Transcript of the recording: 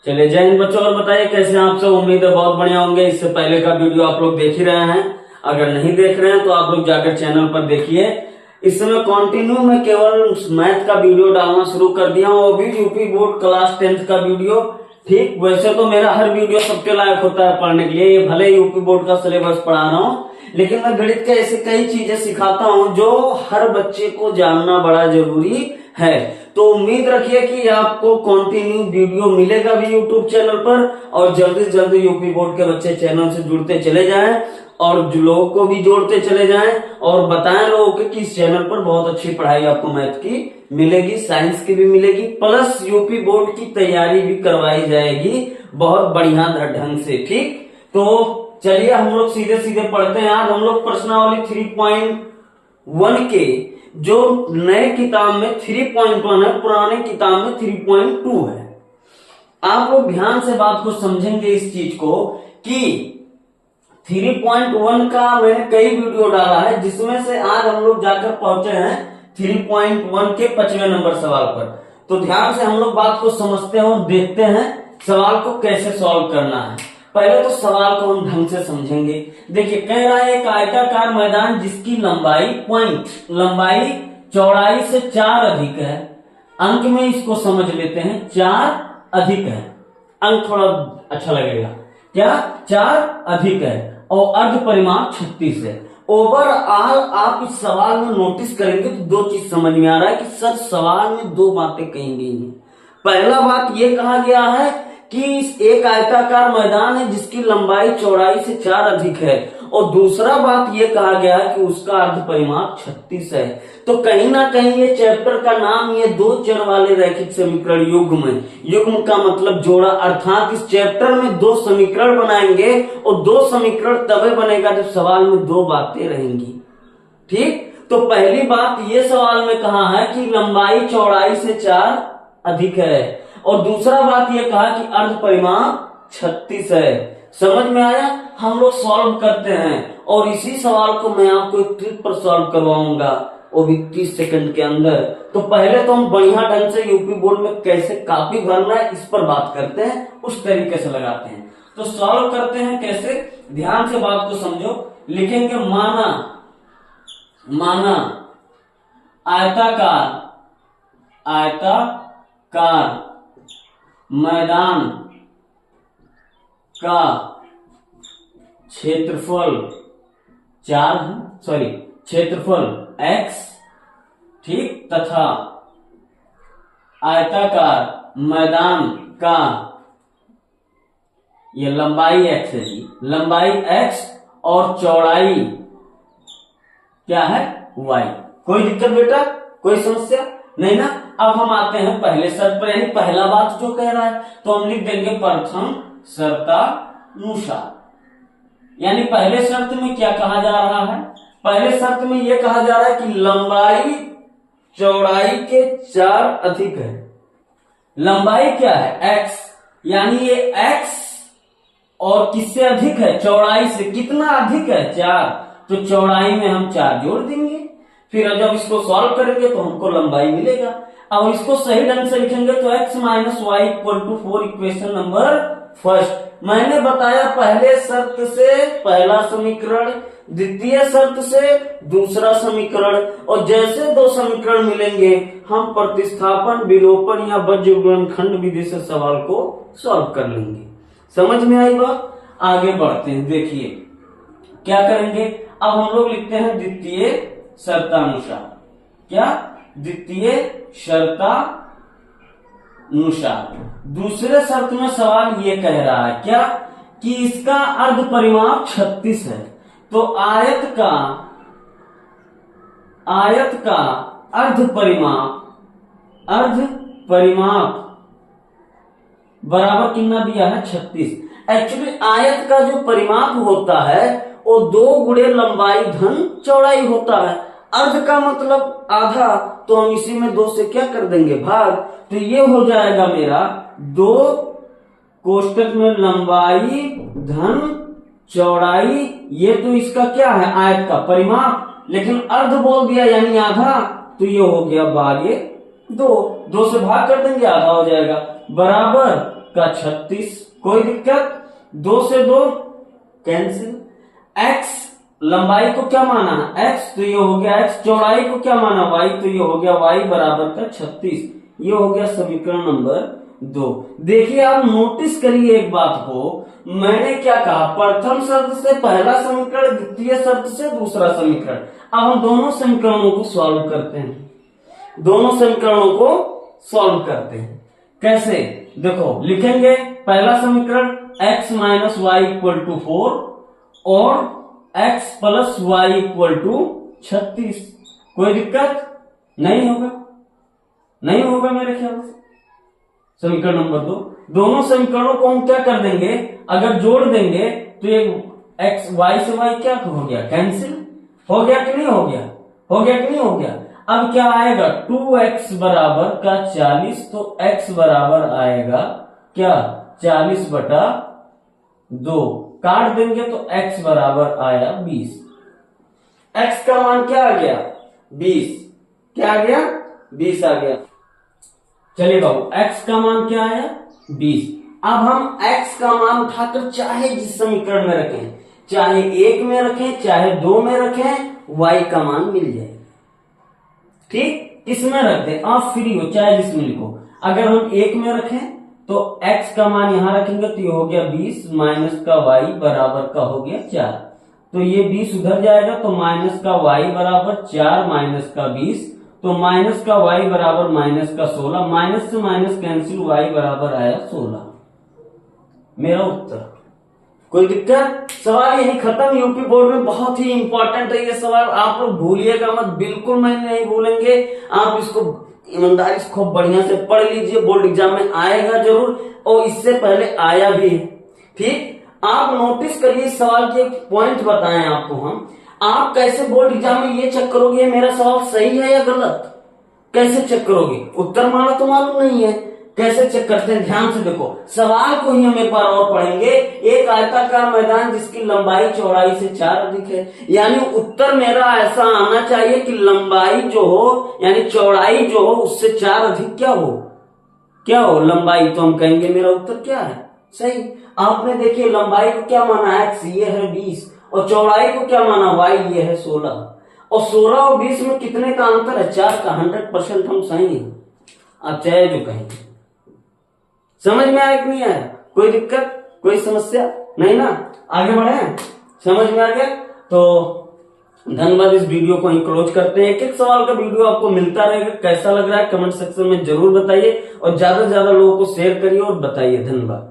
चलिए जय हिंद बच्चों। और बताइए कैसे हैं आप सब। उम्मीद है बहुत बढ़िया होंगे। इससे पहले का वीडियो आप लोग देख ही रहे हैं। अगर नहीं देख रहे हैं तो आप लोग जाकर चैनल पर देखिए। इस समय कंटिन्यू में केवल मैथ का वीडियो डालना शुरू कर दिया हूँ, वो भी यूपी बोर्ड क्लास 10th का वीडियो। ठीक, वैसे तो मेरा हर वीडियो सबके लायक होता है पढ़ने के लिए। ये भले यूपी बोर्ड का सिलेबस पढ़ा रहा हूँ, लेकिन मैं गणित के ऐसे कई चीजें सिखाता हूँ जो हर बच्चे को जानना बड़ा जरूरी है। तो उम्मीद रखिए कि आपको कंटिन्यू वीडियो मिलेगा भी यूट्यूब चैनल पर, और जल्दी से जल्दी यूपी बोर्ड के बच्चे चैनल से जुड़ते चले जाएं और जो लोगों को भी जोड़ते चले जाएं और बताएं लोगों को कि इस चैनल पर बहुत अच्छी पढ़ाई आपको मैथ की मिलेगी, साइंस की भी मिलेगी, प्लस यूपी बोर्ड की तैयारी भी करवाई जाएगी बहुत बढ़िया ढंग से। ठीक, तो चलिए हम लोग सीधे सीधे पढ़ते हैं। आज हम लोग प्रश्नावली 3.1 के जो नए किताब में 3.1 है, पुराने किताब में 3.2 है। आप लोग ध्यान से बात को समझेंगे इस चीज को कि 3.1 का मैंने कई वीडियो डाला है, जिसमें से आज हम लोग जाकर पहुंचे हैं 3.1 के 5वें नंबर सवाल पर। तो ध्यान से हम लोग बात को समझते हैं और देखते हैं सवाल को कैसे सॉल्व करना है। पहले तो सवाल को हम ढंग से समझेंगे। देखिए, कह रहा है एक आयताकार मैदान जिसकी लंबाई चौड़ाई से 4 अधिक है। अंक में इसको समझ लेते हैं, 4 अधिक है। अंक थोड़ा अच्छा लगेगा। क्या 4 अधिक है और अर्ध परिमाप 36 है। ओवरऑल आप इस सवाल में नोटिस करेंगे तो दो चीज समझ में आ रहा है कि सर सवाल में दो बातें कही गई हैं। पहला बात यह कहा गया है कि एक आयताकार मैदान है जिसकी लंबाई चौड़ाई से 4 अधिक है, और दूसरा बात यह कहा गया है कि उसका अर्ध परिमाप 36 है। तो कहीं ना कहीं ये चैप्टर का नाम ये दो चर वाले रैखिक समीकरण युग्म का मतलब जोड़ा, अर्थात इस चैप्टर में दो समीकरण बनाएंगे और दो समीकरण तभी बनेगा जब सवाल में दो बातें रहेंगी। ठीक, तो पहली बात ये सवाल में कहा है कि लंबाई चौड़ाई से 4 अधिक है, और दूसरा बात यह कहा कि अर्ध परिमाप 36 है। समझ में आया। हम लोग सॉल्व करते हैं और इसी सवाल को मैं आपको एक ट्रिक पर सॉल्व करवाऊंगा, वो भी 30 सेकंड के अंदर। तो पहले तो हम बढ़िया ढंग से यूपी बोर्ड में कैसे कॉपी भरना है इस पर बात करते हैं, उस तरीके से लगाते हैं। तो सॉल्व करते हैं कैसे, ध्यान से बात को समझो। लिखेंगे माना आयताकार मैदान का क्षेत्रफल x, ठीक, तथा आयताकार मैदान का ये लंबाई x है जी, लंबाई x और चौड़ाई क्या है y। कोई दिक्कत बेटा, कोई समस्या नहीं ना। अब हम आते हैं पहले शर्त पर, यानी पहला बात जो कह रहा है तो हम लिख देंगे प्रथम शर्तानुसार। यानी पहले शर्त में क्या कहा जा रहा है, पहले शर्त में यह कहा जा रहा है कि लंबाई चौड़ाई के 4 अधिक है। लंबाई क्या है x, यानी ये x और किससे अधिक है, चौड़ाई से। कितना अधिक है, 4, तो चौड़ाई में हम 4 जोड़ देंगे। फिर जब इसको सॉल्व करेंगे तो हमको लंबाई मिलेगा। अब इसको सही ढंग से लिखेंगे तो x minus Y equal to 4, equation number first. मैंने बताया पहले शर्त से पहला समीकरण, द्वितीय शर्त से दूसरा समीकरण, और जैसे दो समीकरण मिलेंगे हम प्रतिस्थापन, विलोपन या बीज गुणनखंड विधि से सवाल को सॉल्व कर लेंगे। समझ में आई बात। आगे बढ़ते हैं। देखिए क्या करेंगे, अब हम लोग लिखते हैं द्वितीय शर्तानुसार। क्या, द्वितीय शर्तानुसार। दूसरे शर्त में सवाल ये कह रहा है क्या कि इसका अर्ध परिमाप 36 है। तो आयत का अर्ध परिमाप बराबर कितना दिया है, 36। एक्चुअली आयत का जो परिमाप होता है वो 2 गुणे लंबाई धन चौड़ाई होता है। अर्ध का मतलब आधा, तो हम इसी में 2 से क्या कर देंगे, भाग। तो ये हो जाएगा मेरा 2 कोष्टक में लंबाई धन चौड़ाई, ये तो इसका क्या है, आयत का परिमाप, लेकिन अर्ध बोल दिया यानी आधा, तो ये हो गया भाग 2 से भाग कर देंगे, आधा हो जाएगा, बराबर का 36, कोई दिक्कत, 2 से 2 कैंसिल। x लंबाई को क्या माना है x, तो ये हो गया x, चौड़ाई को क्या माना y, तो ये हो गया y बराबर का 36। ये हो गया समीकरण नंबर 2। देखिए आप नोटिस करिए एक बात को, मैंने क्या कहा, प्रथम शर्त से पहला समीकरण, द्वितीय शर्त से दूसरा समीकरण। अब हम दोनों समीकरणों को सॉल्व करते हैं, दोनों समीकरणों को सॉल्व करते हैं। कैसे, देखो लिखेंगे पहला समीकरण x minus Y equal to 4 और x plus Y equal to 36। कोई दिक्कत नहीं होगा, नहीं होगा मेरे ख्याल से। समीकरण नंबर 2, दोनों समीकरणों को हम क्या कर देंगे, अगर जोड़ देंगे तो ये x y से y क्या हो गया, कैंसिल हो गया कि नहीं हो गया, हो गया कि नहीं हो गया। अब क्या आएगा, 2x बराबर का 40, तो x बराबर आएगा क्या 40 बटा 2, काट देंगे तो x बराबर आया 20। x का मान क्या आ गया 20, क्या आ गया 20 आ गया। चलिए बाबू x का मान क्या आया 20। अब हम x का मान उठाकर चाहे जिस समीकरण में रखें, चाहे 1 में रखें चाहे 2 में रखें, y का मान मिल जाए। ठीक, इसमें रख दे, आप फ्री हो चाहे जिसमें लिखो। अगर हम 1 में रखें तो x का मान यहां रखेंगे तो ये हो गया 20 माइनस का y बराबर का हो गया 4, तो ये 20 उधर जाएगा तो माइनस का y बराबर 4 माइनस का 20, तो माइनस का y बराबर माइनस का 16, माइनस से माइनस कैंसिल, y बराबर आया 16, मेरा उत्तर। कोई दिक्कत, सवाल यही खत्म। यूपी बोर्ड में बहुत ही इंपॉर्टेंट है ये सवाल, आप लोग भूलिएगा मत, बिल्कुल मैं नहीं भूलेंगे। आप इसको ईमानदारी से खूब बढ़िया से पढ़ लीजिए, बोर्ड एग्जाम में आएगा जरूर, और इससे पहले आया भी है। ठीक, आप नोटिस करिए सवाल के एक पॉइंट बताएं आपको हम, आप कैसे बोर्ड एग्जाम में ये चेक करोगे मेरा सवाल सही है या गलत, कैसे चेक करोगे, उत्तर माना तो मालूम नहीं है, कैसे चेक करते हैं, ध्यान से देखो। सवाल को ही हम एक बार और पढ़ेंगे। एक आयताकार मैदान जिसकी लंबाई चौड़ाई से 4 अधिक है, यानी उत्तर मेरा ऐसा आना चाहिए कि लंबाई जो हो यानी चौड़ाई जो हो उससे 4 अधिक क्या हो, क्या हो लंबाई, तो हम कहेंगे मेरा उत्तर क्या है सही। आपने देखिए लंबाई को क्या माना x, ये है 20, और चौड़ाई को क्या माना y, ये है 16, और 16 और 20 में कितने का अंतर है, 4 का। 100% हम सही हैं, आप चाहे जो कहेंगे। समझ में आया कि नहीं आया, कोई दिक्कत कोई समस्या नहीं ना, आगे बढ़े, समझ में आ गया तो धन्यवाद। इस वीडियो को ही क्लोज करते हैं। एक एक सवाल का वीडियो आपको मिलता रहेगा, कैसा लग रहा है कमेंट सेक्शन में जरूर बताइए, और ज्यादा से ज्यादा लोगों को शेयर करिए और बताइए। धन्यवाद।